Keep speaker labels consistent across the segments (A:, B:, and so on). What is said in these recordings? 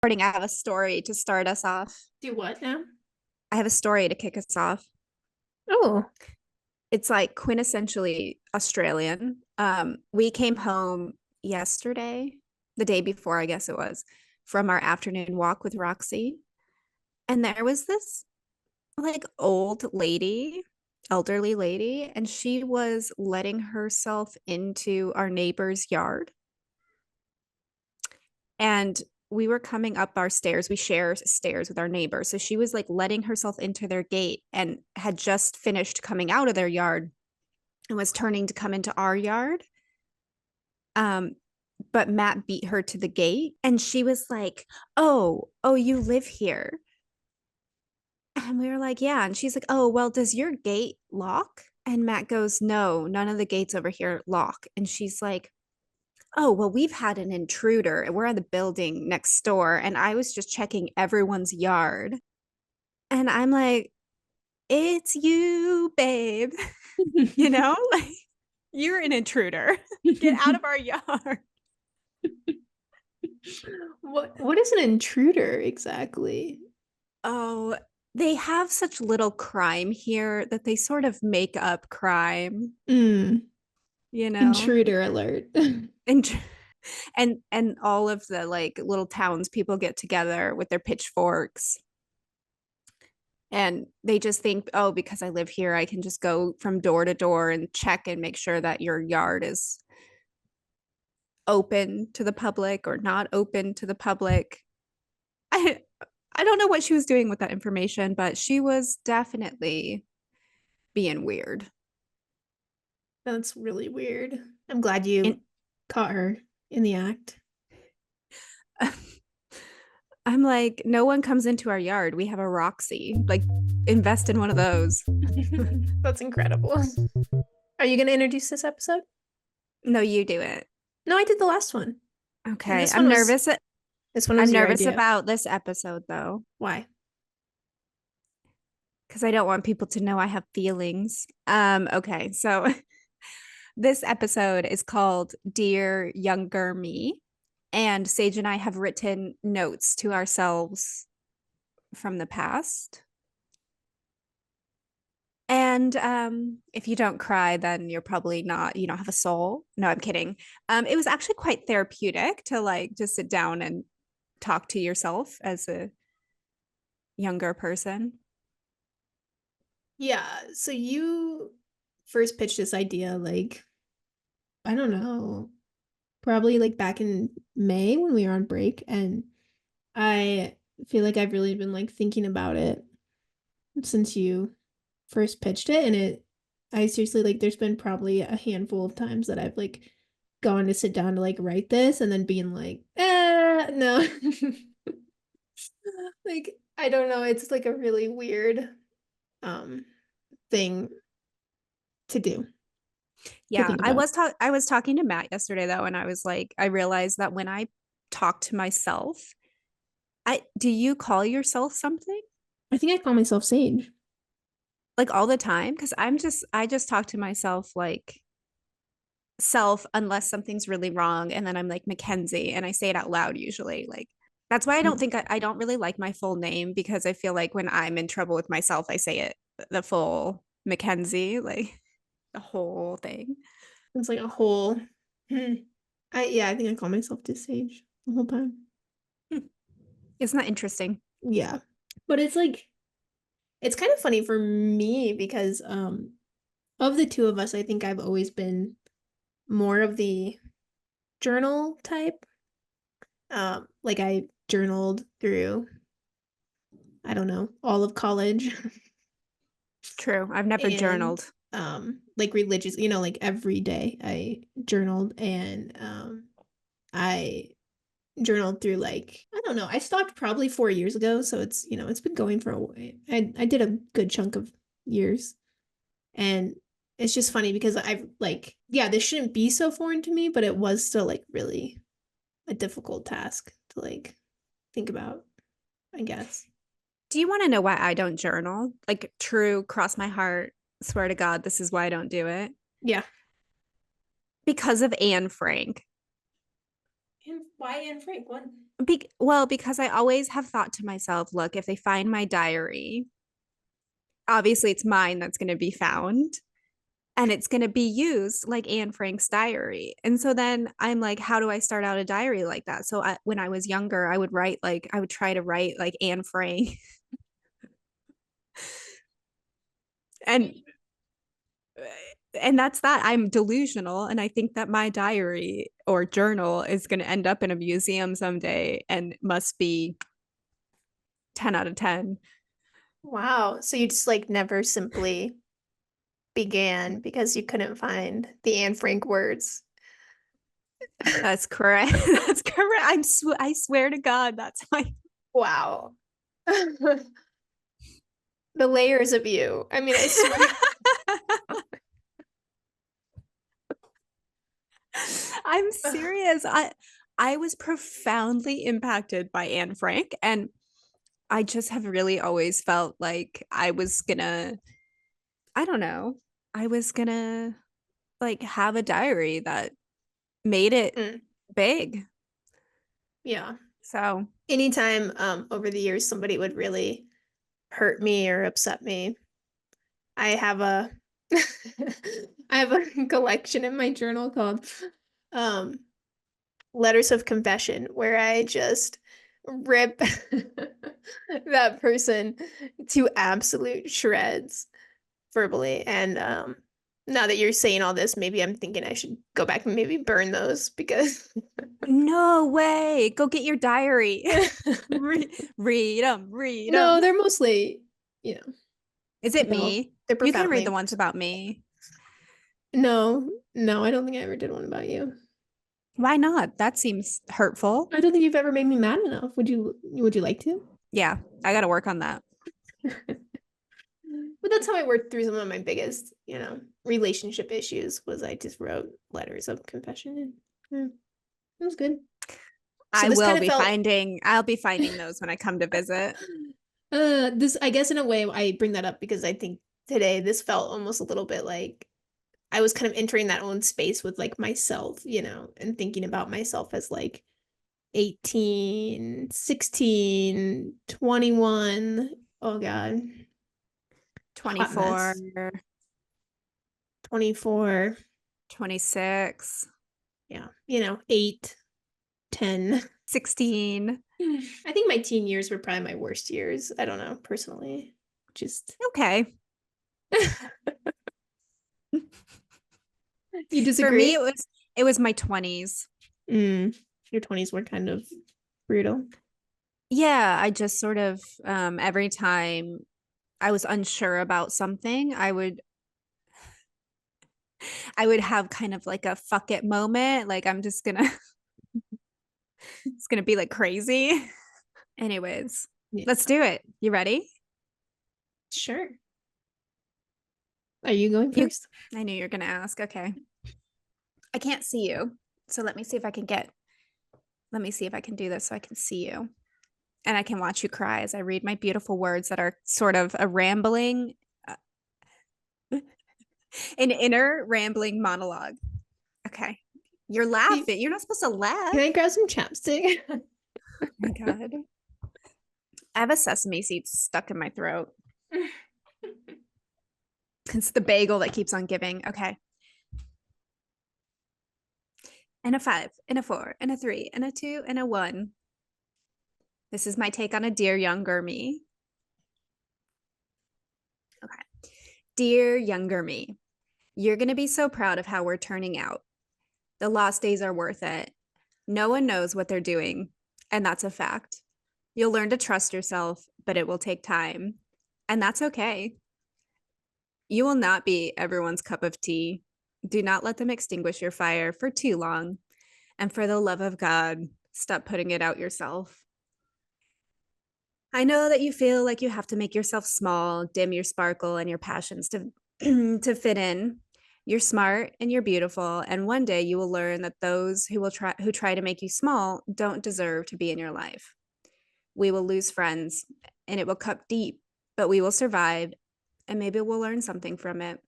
A: recording, I have a story to start us off.
B: Do what now?
A: I have a story to kick us off.
B: Oh,
A: It's like quintessentially Australian. We came home yesterday, the day before, I guess it was, from our afternoon walk with Roxy. And there was this like old lady, elderly lady, and she was letting herself into our neighbor's yard. And we were coming up our stairs. We share stairs with our neighbors. So she was like letting herself into their gate and had just finished coming out of their yard and was turning to come into our yard. Um, but Matt beat her to the gate and she was like, oh, you live here. And we were like, yeah. And she's like, oh, well, does your gate lock? And Matt goes, no, none of the gates over here lock. And she's like, oh, well, we've had an intruder and we're in the building next door. And I was just checking everyone's yard. And I'm like, it's you, babe. Like you're an intruder. Get out of our yard.
B: what is an intruder exactly?
A: Oh, they have such little crime here that they sort of make up crime,
B: Mm,
A: you know?
B: intruder alert.
A: And and all of the like little townspeople get together with their pitchforks and they just think, oh, because I live here, I can just go from door to door and check and make sure that your yard is open to the public or not open to the public. I I don't know what she was doing with that information, but she was definitely being weird.
B: That's really weird. I'm glad you
A: And
B: caught her in the act.
A: I'm like, no one comes into our yard. We have a Roxy. Like, invest in one of those.
B: That's incredible. Are you going to introduce this episode?
A: No, you do it.
B: No, I did the last one. And
A: Okay. I'm nervous.
B: this one
A: I'm
B: was your
A: nervous
B: idea.
A: about this episode though,
B: Why?
A: because I don't want people to know I have feelings. Okay, so this episode is called Dear Younger Me. And Sage and I have written notes to ourselves from the past. And if you don't cry, then you're probably not, you don't have a soul. No, I'm kidding. It was actually quite therapeutic to like just sit down and talk to yourself as a younger person.
B: Yeah, so you first pitched this idea like, I don't know, probably like back in May when we were on break, and I feel like I've really been like thinking about it since you first pitched it, and I seriously like there's been probably a handful of times that I've like gone to sit down to like write this and then being like, no. Like I don't know, it's like a really weird um thing to do, to
A: Yeah,
B: think about.
A: I was talking to Matt yesterday though, and I was like, I realized that when I talk to myself, I do you call yourself something?
B: I think I call myself Sage.
A: Like all the time? Because I just talk to myself like self unless something's really wrong. And then I'm like Mackenzie and I say it out loud usually. Like that's why I don't think I don't really like my full name because I feel like when I'm in trouble with myself, I say it the full Mackenzie, like the whole thing.
B: It's like a whole I think I call myself just Sage the whole time.
A: Hmm. Isn't that interesting?
B: Yeah. But it's like it's kind of funny for me because of the two of us, I think I've always been more of the journal type. Like I journaled through, I don't know, all of college.
A: True. I've never
B: And
A: journaled.
B: like religious, like every day I journaled, and I journaled through like, I don't know, I stopped probably 4 years ago, so it's been going for a while. I did a good chunk of years. And it's just funny because I've like, yeah, this shouldn't be so foreign to me, but it was still like really a difficult task to like think about, I guess.
A: Do you want to know why I don't journal? Like, true, cross my heart, swear to God, this is why I don't do it.
B: Yeah.
A: Because of Anne Frank.
B: Why Anne Frank? What?
A: Well, because I always have thought to myself, look, if they find my diary, obviously it's mine that's going to be found and it's going to be used like Anne Frank's diary. And so then I'm like, how do I start out a diary like that? So when I was younger, I would write like, I would try to write like Anne Frank. and and that's that. I'm delusional and I think that my diary or journal is going to end up in a museum someday and must be 10 out of 10.
B: Wow. So you just like never simply began because you couldn't find the Anne Frank words.
A: That's correct. That's correct. I swear to God, that's my.
B: Wow. The layers of you. I mean, I swear.
A: I'm serious. I was profoundly impacted by Anne Frank, and I just have really always felt like I was gonna, I don't know, I was gonna like have a diary that made it
B: Mm,
A: big.
B: yeah.
A: So
B: Anytime over the years somebody would really hurt me or upset me, I have a I have a collection in my journal called um letters of confession where I just rip that person to absolute shreds verbally. And now that you're saying all this, maybe I'm thinking I should go back and maybe burn those because
A: no way. Go get your diary. Read them. Read
B: no,
A: them.
B: they're mostly, you know,
A: Is it
B: no,
A: me?
B: they're
A: You can read the
B: profoundly
A: ones about me.
B: no, no, I don't think I ever did one about you.
A: Why not? That seems hurtful.
B: I don't think you've ever made me mad enough. Would you like to?
A: Yeah, I got to work on that.
B: But that's how I worked through some of my biggest, relationship issues was I just wrote letters of confession and it was good. So
A: I
B: this
A: will
B: kind of
A: be
B: felt
A: finding, I'll be finding those when I come to visit.
B: this I guess in a way I bring that up because I think today this felt almost a little bit like I was kind of entering that own space with like myself, and thinking about myself as like 18, 16, 21. Oh God, hot
A: 24,
B: mess. 24.
A: 26,
B: Yeah, 8, 10.
A: 16.
B: I think my teen years were probably my worst years. I don't know, personally. Just
A: Okay.
B: you
A: For me,
B: disagree?
A: it was my 20s.
B: Mm, your 20s were kind of brutal.
A: Yeah, I just sort of every time I was unsure about something, I would have kind of like a fuck it moment, like I'm just gonna it's gonna be like crazy. Anyways,
B: Yeah,
A: let's do it. You ready?
B: sure. Are you going
A: You
B: first?
A: I knew you were gonna ask. Okay. I can't see you. So let me see if I can do this so I can see you. And I can watch you cry as I read my beautiful words that are sort of a rambling, uh, an inner rambling monologue. Okay. You're
B: Can
A: laughing. You're not supposed to laugh.
B: I grab some chapstick?
A: Oh my God. I have a sesame seed stuck in my throat. It's the bagel that keeps on giving. Okay. And a five, and a four, and a three, and a two, and a one. This is my take on a dear younger me. Okay. Dear younger me, you're going to be so proud of how we're turning out. The lost days are worth it. No one knows what they're doing, and that's a fact. You'll learn to trust yourself, but it will take time, and that's okay. You will not be everyone's cup of tea. Do not let them extinguish your fire for too long. And for the love of God, stop putting it out yourself. I know that you feel like you have to make yourself small, dim your sparkle and your passions to to fit in. You're smart and you're beautiful, and one day you will learn that those who try to make you small don't deserve to be in your life. We will lose friends and it will cut deep, but we will survive and maybe we'll learn something from it.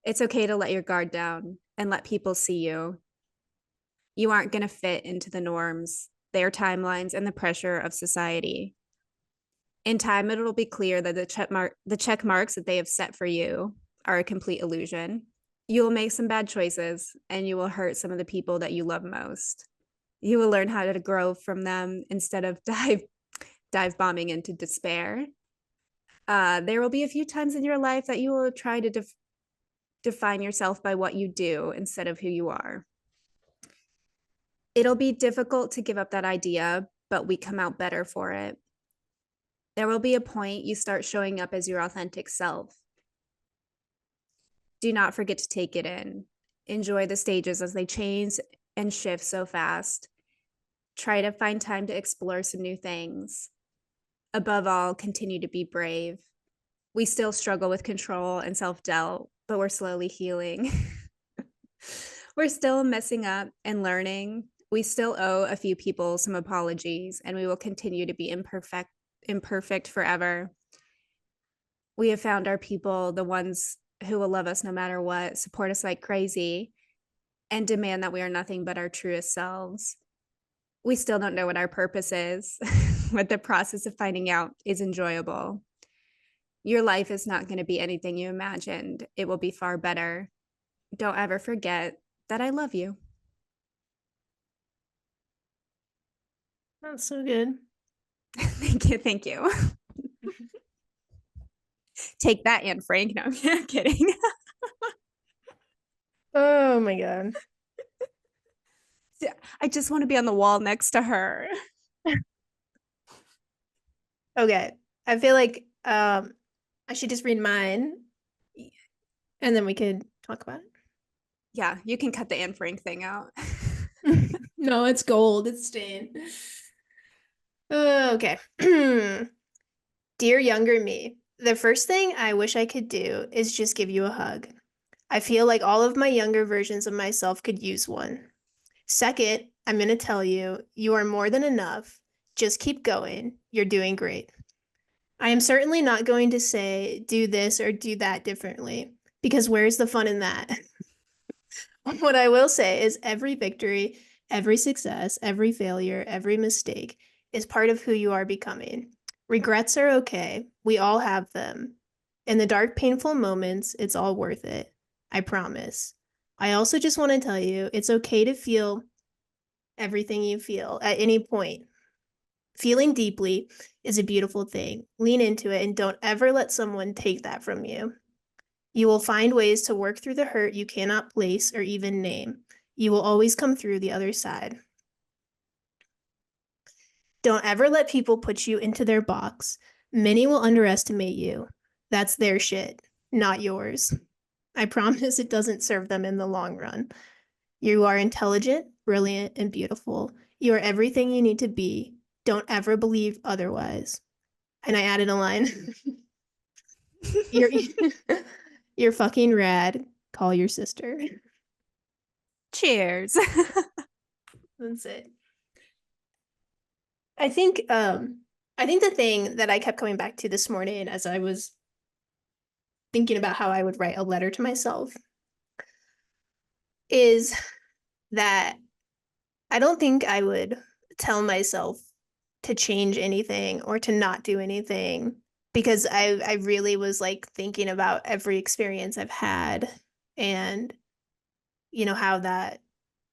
A: It's okay to let your guard down and let people see you. You aren't going to fit into the norms, their timelines, and the pressure of society. In time, it'll be clear that the check marks that they have set for you are a complete illusion. You will make some bad choices and you will hurt some of the people that you love most. You will learn how to grow from them instead of dive bombing into despair. There will be a few times in your life that you will try to define yourself by what you do instead of who you are. It'll be difficult to give up that idea, but we come out better for it. There will be a point you start showing up as your authentic self. Do not forget to take it in. Enjoy the stages as they change and shift so fast. Try to find time to explore some new things. Above all, continue to be brave. We still struggle with control and self doubt, but we're slowly healing. We're still messing up and learning. We still owe a few people some apologies, and we will continue to be imperfect forever. We have found our people, the ones who will love us no matter what, support us like crazy, and demand that we are nothing but our truest selves. We still don't know what our purpose is, but the process of finding out is enjoyable. Your life is not going to be anything you imagined. It will be far better. Don't ever forget that I love you.
B: That's so good.
A: Thank you. Thank you. Take that, Anne Frank. No, I'm kidding.
B: Oh my God.
A: I just want to be on the wall next to her.
B: Okay. I feel like I should just read mine and then we could talk about
A: Yeah, you can cut the Anne Frank thing out.
B: it. No, it's gold. It's staying. Okay. Dear younger me, the first thing I wish I could do is just give you a hug. I feel like all of my younger versions of myself could use one. Second, I'm going to tell you, you are more than enough. Just keep going. You're doing great. I am certainly not going to say do this or do that differently, because where's the fun in that? What I will say is every victory, every success, every failure, every mistake is part of who you are becoming. Regrets are okay. We all have them. In the dark, painful moments, it's all worth it. I promise. I also just want to tell you it's okay to feel everything you feel at any point. Feeling deeply is a beautiful thing. Lean into it and don't ever let someone take that from you. You will find ways to work through the hurt you cannot place or even name. You will always come through the other side. Don't ever let people put you into their box. Many will underestimate you. That's their shit, not yours. I promise it doesn't serve them in the long run. You are intelligent, brilliant, and beautiful. You are everything you need to be. Don't ever believe otherwise. And I added a line. You're you're fucking rad. Call your sister.
A: Cheers.
B: That's it. I think the thing that I kept coming back to this morning as I was thinking about how I would write a letter to myself is that I don't think I would tell myself to change anything or to not do anything because I really was like thinking about every experience I've had and how that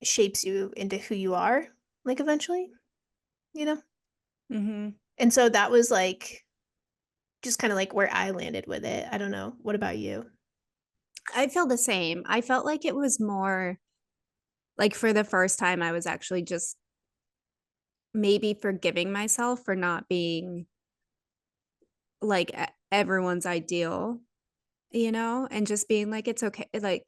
B: shapes you into who you are like eventually, you know?
A: Mm-hmm.
B: And so that was like just kind of like where I landed with it. I don't know. What about you?
A: I feel the same. I felt like it was more like for the first time, I was actually just maybe forgiving myself for not being like everyone's ideal, and just being like, it's okay. Like,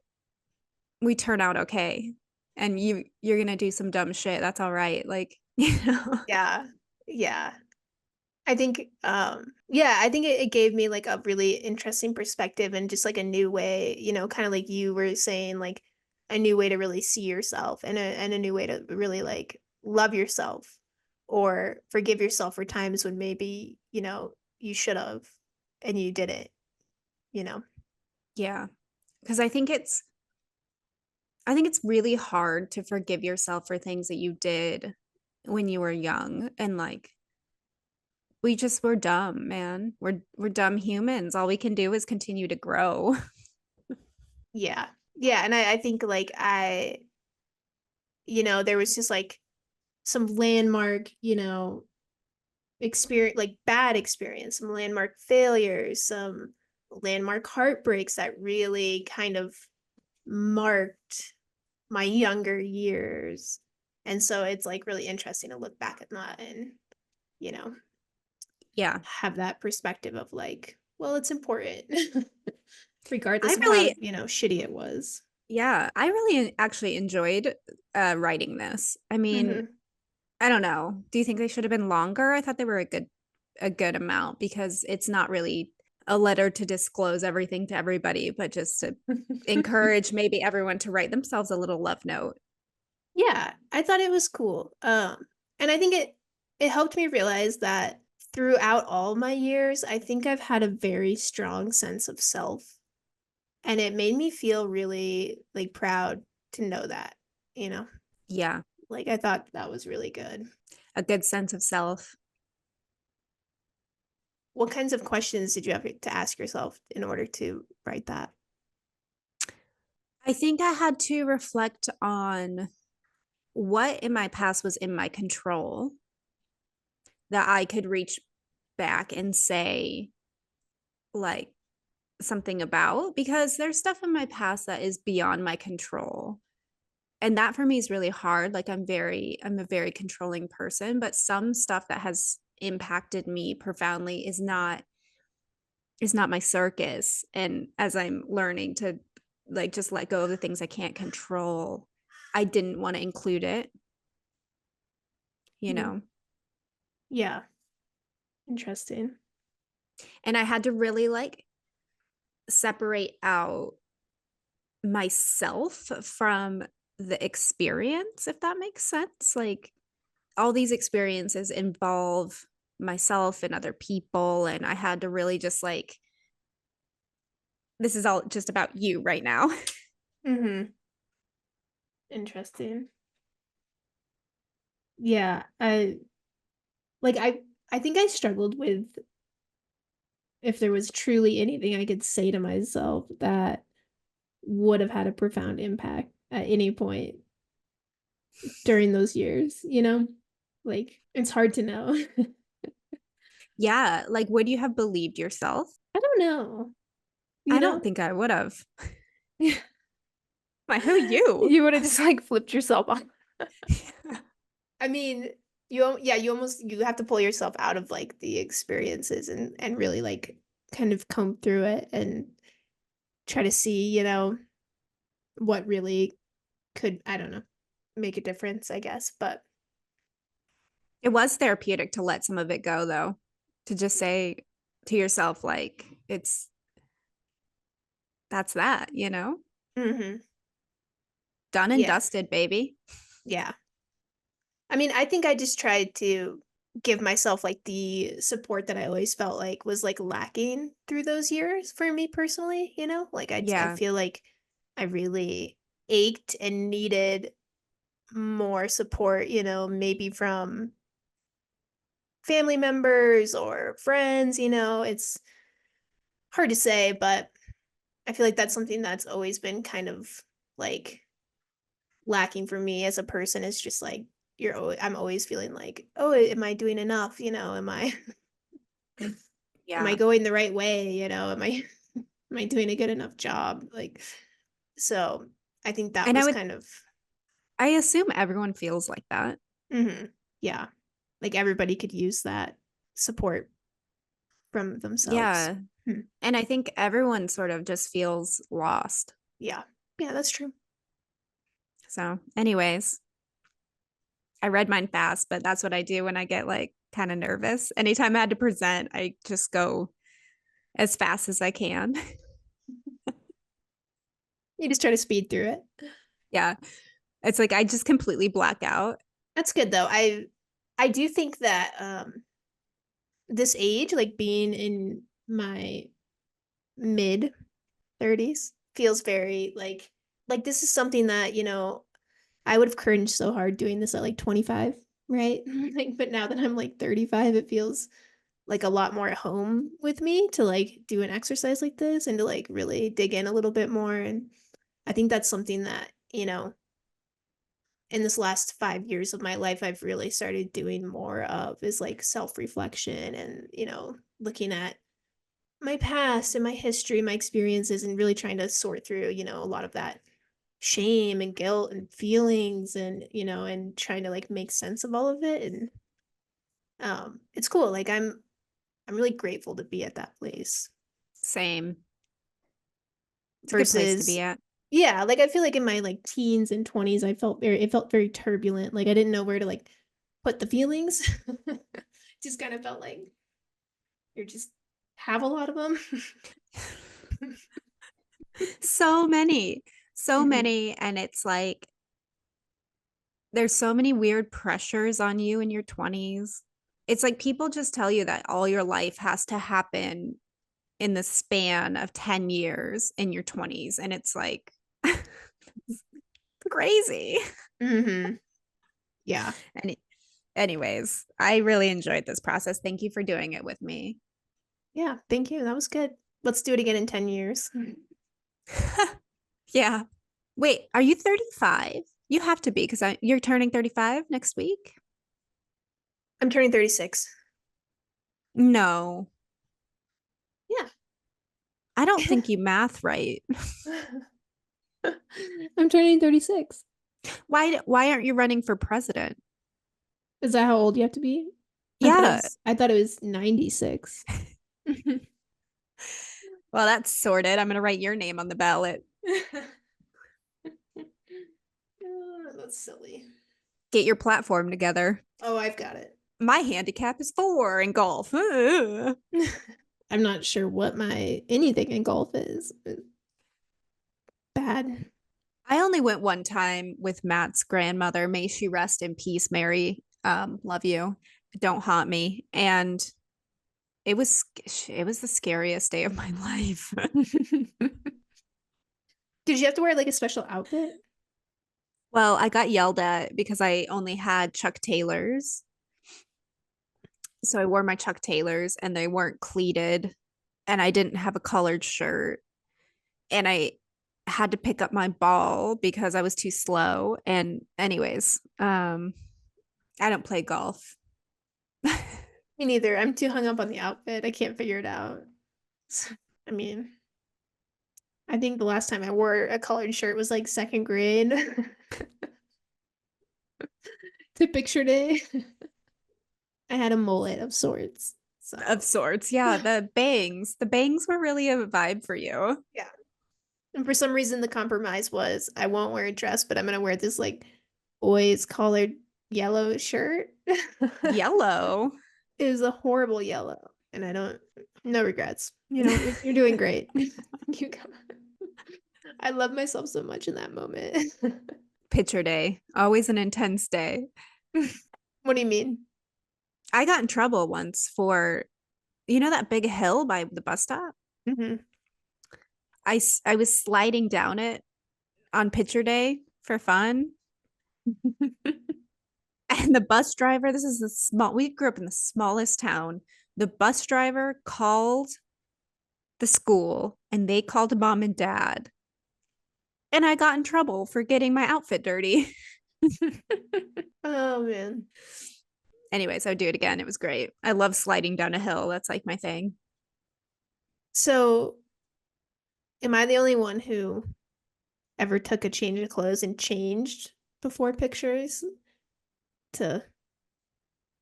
A: we turn out okay. And you're gonna do some dumb shit. That's all right. Like,
B: Yeah. Yeah. I think yeah, I think it gave me like a really interesting perspective and just like a new way, kind of like you were saying, like a new way to really see yourself and a new way to really like love yourself or forgive yourself for times when maybe, you should have and you didn't, you know.
A: Yeah. Because I think it's I think it's really hard to forgive yourself for things that you did when you were young and like we just were dumb, man. We're dumb humans. All we can do is continue to grow.
B: Yeah. Yeah. And I think like there was just like some landmark, experience, like bad experience, some landmark failures, some landmark heartbreaks that really kind of marked my younger years. And so it's like really interesting to look back at that and, you know,
A: Yeah.
B: have that perspective of like, well, it's important,
A: I
B: regardless of how,
A: really
B: shitty it was.
A: yeah, I really actually enjoyed writing this. I mean,
B: Hmm.
A: I don't know. Do you think they should have been longer? I thought they were a good amount because it's not really a letter to disclose everything to everybody, but just to encourage maybe everyone to write themselves a little love note.
B: Yeah, I thought it was cool. And I think it helped me realize that throughout all my years, I think I've had a very strong sense of self. And it made me feel really like proud to know that, you know?
A: Yeah,
B: Like I thought that was really good.
A: a good sense of self.
B: What kinds of questions did you have to ask yourself in order to write that?
A: I think I had to reflect on what in my past was in my control that I could reach back and say, like, something about because there's stuff in my past that is beyond my control. And that for me is really hard. Like I'm a very controlling person, but some stuff that has impacted me profoundly is not my circus. And as I'm learning to like just let go of the things I can't control, I didn't want to include it, you
B: Mhm.
A: know.
B: Yeah, interesting.
A: And I had to really like separate out myself from the experience, if that makes sense. Like all these experiences involve myself and other people. And I had to really just like, this is all just about you right now.
B: Hmm. Interesting. Yeah, I think I struggled with if there was truly anything I could say to myself that would have had a profound impact at any point during those years, you know? Like, it's hard to know.
A: Yeah. Like, would you have believed yourself?
B: I don't know,
A: I
B: you
A: don't
B: know?
A: think I would have. Like, who you?
B: You would have just like flipped yourself off. I mean, you almost you have to pull yourself out of like the experiences and really like kind of comb through it and try to see, what really could, I don't know, make a difference, I guess. But
A: It was therapeutic to let some of it go, though, to just say to yourself, like, that's that.
B: mhm.
A: Done and
B: Yeah.
A: dusted, baby.
B: Yeah. I mean, I think I just tried to give myself like the support that I always felt like was like lacking through those years for me personally, you know? Like I
A: Yeah.
B: feel like I really ached and needed more support, maybe from family members or friends, it's hard to say, but I feel like that's something that's always been kind of like lacking for me as a person is just like I'm always feeling like, oh, am I doing enough? Am I am I
A: Yeah.
B: going the right way? Am I am I doing a good enough job? Like, so I think that
A: And
B: was kind of
A: I assume everyone feels like that.
B: mhm, yeah, like everybody could use that support from themselves.
A: Yeah.
B: Hmm.
A: And I think everyone sort of just feels lost.
B: Yeah, yeah, that's true.
A: So, anyways, I read mine fast, but that's what I do when I get like kind of nervous. Anytime I had to present, I just go as fast as I can.
B: You just try to speed through it.
A: Yeah. It's like I just completely black out.
B: That's good though. I do think that this age, like being in my mid 30s, feels very like like this is something that, I would have cringed so hard doing this at like 25, right? Like, but now that I'm like 35, it feels like a lot more at home with me to like do an exercise like this and to like really dig in a little bit more. And I think that's something that, in this last 5 years of my life, I've really started doing more of is like self-reflection and, looking at my past and my history, my experiences, and really trying to sort through, a lot of that shame and guilt and feelings and, and trying to like make sense of all of it. And it's cool. Like I'm really grateful to be at that place
A: Same. It's a good place to be
B: versus
A: at.
B: yeah, like I feel like in my like teens and 20s it felt very turbulent. Like I didn't know where to like put the feelings. Just kind of felt like you're just have a lot of them.
A: So many, so
B: Mhm.
A: many. And it's like, there's so many weird pressures on you in your 20s. It's like people just tell you that all your life has to happen in the span of 10 years in your 20s. And it's like crazy.
B: Mhm. Yeah.
A: And anyways, I really enjoyed this process. Thank you for doing it with me.
B: Yeah, thank you. That was good. Let's do it again in 10 years.
A: Yeah. Wait, are you 35? You have to be because you're turning 35 next week.
B: I'm turning 36.
A: No,
B: Yeah.
A: I don't think you math right.
B: I'm turning 36.
A: Why aren't you running for president?
B: Is that how old you have to be?
A: Yeah.
B: I thought it was 96.
A: Well, that's sorted. I'm going to write your name on the ballot.
B: That's silly.
A: Get your platform together.
B: Oh, I've got it.
A: My handicap is 4 in golf.
B: I'm not sure what my anything in golf is. Bad.
A: I only went one time with Matt's grandmother. May she rest in peace, Mary. Love you. Don't haunt me. And it was the scariest day of my life.
B: Did you have to wear like a special outfit?
A: Well, I got yelled at because I only had Chuck Taylors. So I wore my Chuck Taylors and they weren't pleated and I didn't have a collared shirt and I had to pick up my ball because I was too slow. And anyways, I don't play golf.
B: Me neither. I'm too hung up on the outfit. I can't figure it out. I mean, I think the last time I wore a collared shirt was like second grade to picture day. I had a mullet of sorts.
A: Of
B: So,
A: sorts. Yeah, the bangs. The bangs were really a vibe for you.
B: yeah. And for some reason, the compromise was I won't wear a dress, but I'm gonna wear this like boys collared yellow shirt.
A: Yellow.
B: It was a horrible yellow, and I don't, no regrets. You're doing great. You got, I love myself so much in that moment.
A: Picture day. Always an intense day.
B: What do you mean?
A: I got in trouble once for, that big hill by the bus stop?
B: Hmm.
A: I was sliding down it on picture day for fun. And the bus driver, this is we grew up in the smallest town. The bus driver called the school and they called mom and dad. And I got in trouble for getting my outfit dirty.
B: Oh man.
A: Anyways, I would do it again. It was great. I love sliding down a hill. That's like my thing.
B: So, am I the only one who ever took a change of clothes and changed before pictures to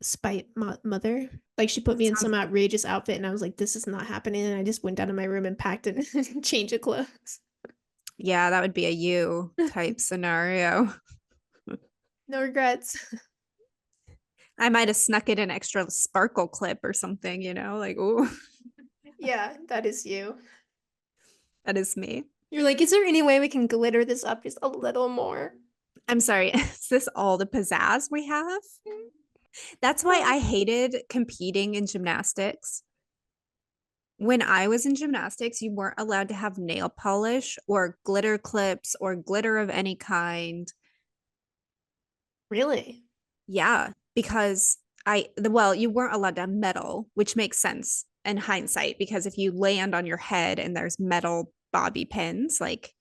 B: spite mother? Like she put me in
A: Sounds
B: some outrageous outfit, and I was like, "This is not happening." And I just went down to my room and packed and change of clothes.
A: Yeah, that would be a you type scenario.
B: No regrets.
A: I might have snuck in an extra sparkle clip or something, like, oh,
B: Yeah, that is you.
A: that is me.
B: You're like, is there any way we can glitter this up just a little more?
A: I'm sorry. Is this all the pizzazz we have? That's why
B: Oh,
A: I hated competing in gymnastics. when I was in gymnastics, you weren't allowed to have nail polish or glitter clips or glitter of any kind.
B: Really?
A: Yeah, because well, you weren't allowed to have metal, which makes sense in hindsight because if you land on your head and there's metal bobby pins, like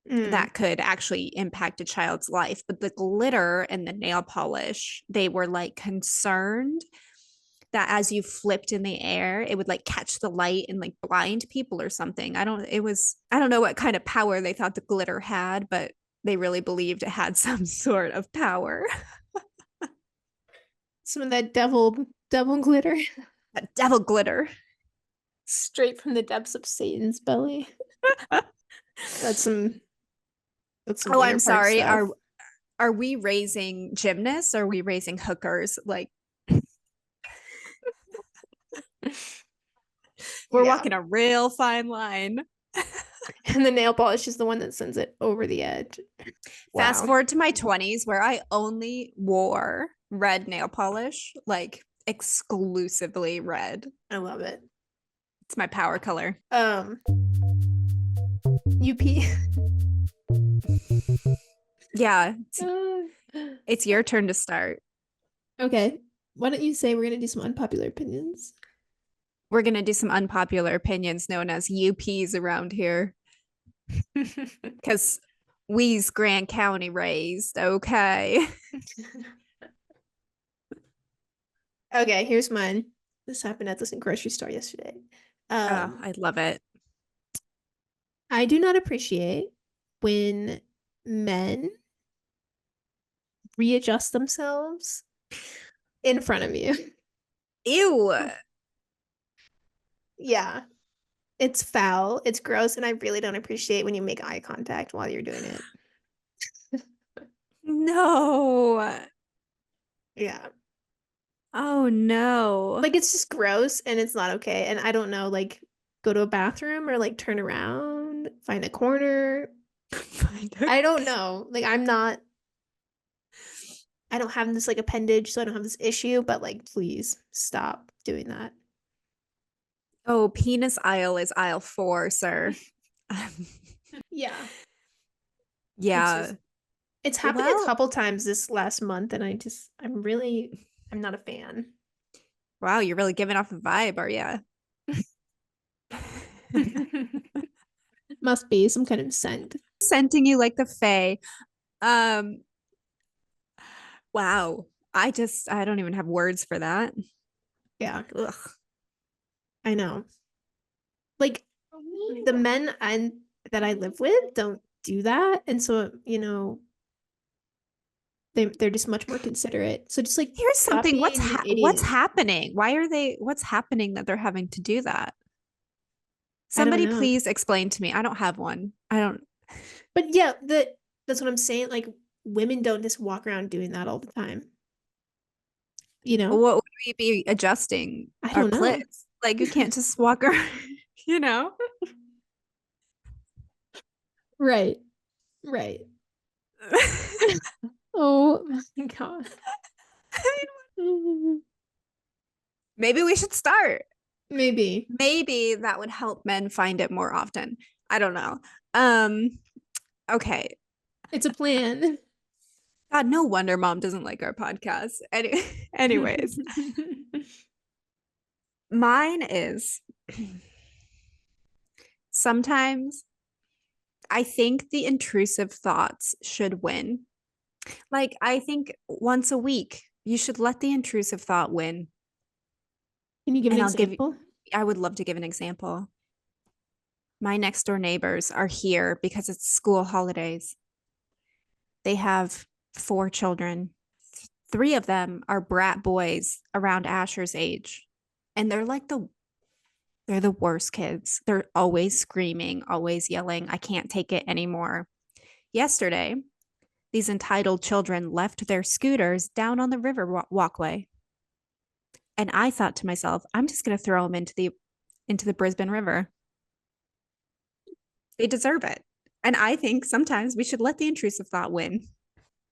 B: Mm.
A: that could actually impact a child's life. But the glitter and the nail polish, they were like concerned that as you flipped in the air, it would like catch the light and like blind people or something. I don't know what kind of power they thought the glitter had, but they really believed it had some sort of power.
B: Some of that devil glitter
A: That devil glitter.
B: straight from the depths of Satan's belly. That's some that's some
A: Oh,
B: inner
A: I'm
B: part
A: sorry.
B: stuff.
A: Are we raising gymnasts or are we raising hookers? Like we're
B: Yeah.
A: walking a real fine line.
B: And the nail polish is the one that sends it over the edge.
A: Fast
B: Wow.
A: forward to my 20s where I only wore red nail polish, like exclusively red.
B: I love it.
A: It's my power color.
B: UP.
A: Yeah, it's your turn to start.
B: Okay. Why don't you say we're gonna do some unpopular opinions?
A: We're going to do some unpopular opinions known as UPs around here because we's Grand County raised. Okay.
B: Okay, here's mine. This happened at this grocery store yesterday.
A: Oh,
B: Um,
A: I love it.
B: I do not appreciate when men readjust themselves in front of you.
A: Ew.
B: Yeah, it's foul, it's gross, and I really don't appreciate when you make eye contact while you're doing it.
A: No.
B: Yeah.
A: Oh, no.
B: Like it's just gross and it's not okay. And I don't know, like go to a bathroom or like turn around, find a corner. I don't know. Like I don't have this like appendage, so I don't have this issue, but like please stop doing that.
A: Oh, penis aisle is aisle 4, sir.
B: Yeah. It's
A: Yeah.
B: just it's happened a
A: Well,
B: couple times this last month and I'm not a fan.
A: wow, you're really giving off a vibe, are you?
B: Must be some kind of scent.
A: Scenting you like the Fae. Um, wow. I don't even have words for that.
B: Yeah,
A: Ugh.
B: I know. Like the men and that I live with don't do that. And so, they're just much more considerate. So just like
A: Here's
B: stop
A: something.
B: being an
A: What's
B: idiot.
A: happening? What's happening that they're having to do that?
B: I don't
A: Somebody
B: know.
A: please explain to me. I don't have one. I don't.
B: But yeah, that's what I'm saying. Like women don't just walk around doing that all the time. You know?
A: What would we be adjusting
B: I
A: our
B: don't know.
A: clits? Like you can't just walk around, you know?
B: Right. Right. Oh my God.
A: Maybe we should start.
B: Maybe.
A: Maybe that would help men find it more often. I don't know. Um, okay.
B: It's a plan.
A: God, no wonder mom doesn't like our podcast. Anyways, mine is sometimes I think the intrusive thoughts should win. Like, I think once a week, you should let the intrusive thought win.
B: Can you give an
A: And
B: example?
A: I would love to give an example. My next door neighbors are here because it's school holidays. They have 4 children. 3 of them are brat boys around Asher's age. And they're the worst kids. They're always screaming, always yelling. I can't take it anymore. Yesterday, these entitled children left their scooters down on the river walkway. And I thought to myself, I'm just going to throw them into the Brisbane River. They deserve it. And I think sometimes we should let the intrusive thought win.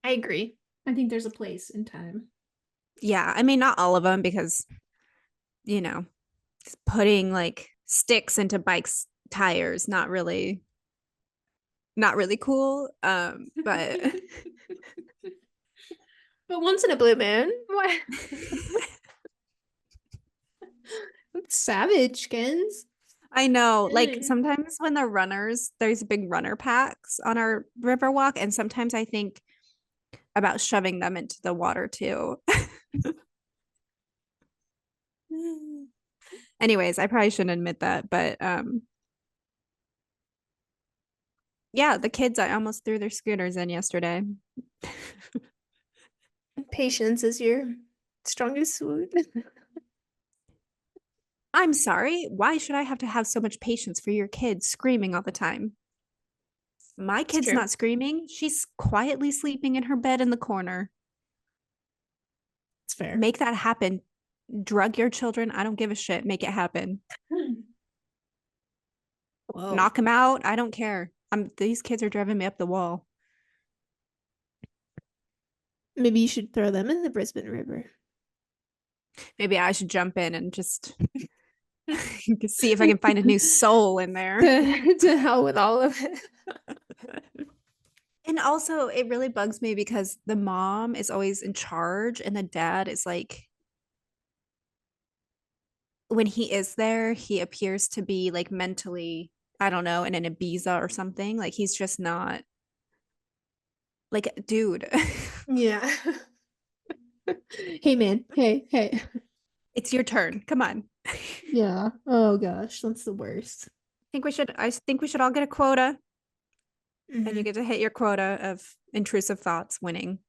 B: I agree. I think there's a place in time.
A: Yeah, I mean not all of them because you know, putting like sticks into bikes tires, not really cool. But
B: But once in a blue moon, what? Savage skins.
A: I know, like
B: Mm.
A: sometimes when the runners, there's big runner packs on our river walk, and sometimes I think about shoving them into the water too. Anyways, I probably shouldn't admit that, but yeah, the kids, I almost threw their scooters in yesterday.
B: Patience is your strongest suit.
A: I'm sorry. Why should I have to have so much patience for your kids screaming all the time? My
B: It's
A: kid's
B: true.
A: not screaming. She's quietly sleeping in her bed in the corner.
B: It's fair.
A: Make that happen. Drug your children. I don't give a shit. Make it happen.
B: Whoa.
A: Knock them out. I don't care. These kids are driving me up the wall.
B: Maybe you should throw them in the Brisbane River.
A: Maybe I should jump in and just see if I can find a new soul in there.
B: To hell with all of it.
A: And also, it really bugs me because the mom is always in charge and the dad is like, when he is there, he appears to be like mentally, I don't know, in an Ibiza or something. Like he's just not like, dude,
B: Yeah. Hey man. Hey, hey.
A: it's your turn. Come on.
B: Yeah. Oh gosh, that's the worst.
A: I think we should all get a quota and you
B: Hmm.
A: get to hit your quota of intrusive thoughts winning.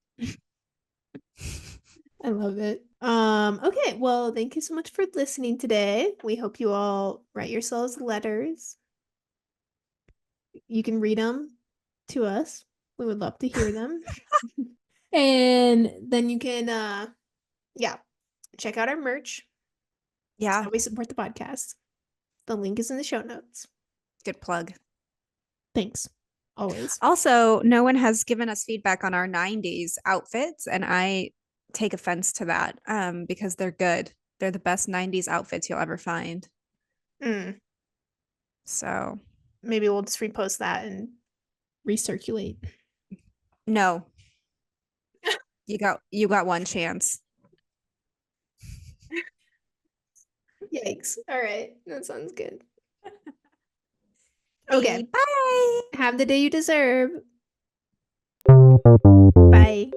B: I love it. Okay, well, thank you so much for listening today. We hope you all write yourselves letters. You can read them to us. We would love to hear them. And then you can yeah, check out our merch. That's
A: Yeah,
B: how we support the podcast. The link is in the show notes.
A: good plug.
B: Thanks. Always.
A: Also, no one has given us feedback on our 90s outfits, and I take offense to that because they're good. They're the best 90s outfits you'll ever find.
B: Mm,
A: So,
B: maybe we'll just repost that and recirculate.
A: no, you got one chance.
B: Yikes. All right. That sounds good.
A: Okay,
B: Okay.
A: bye.
B: Have the day you deserve. Bye.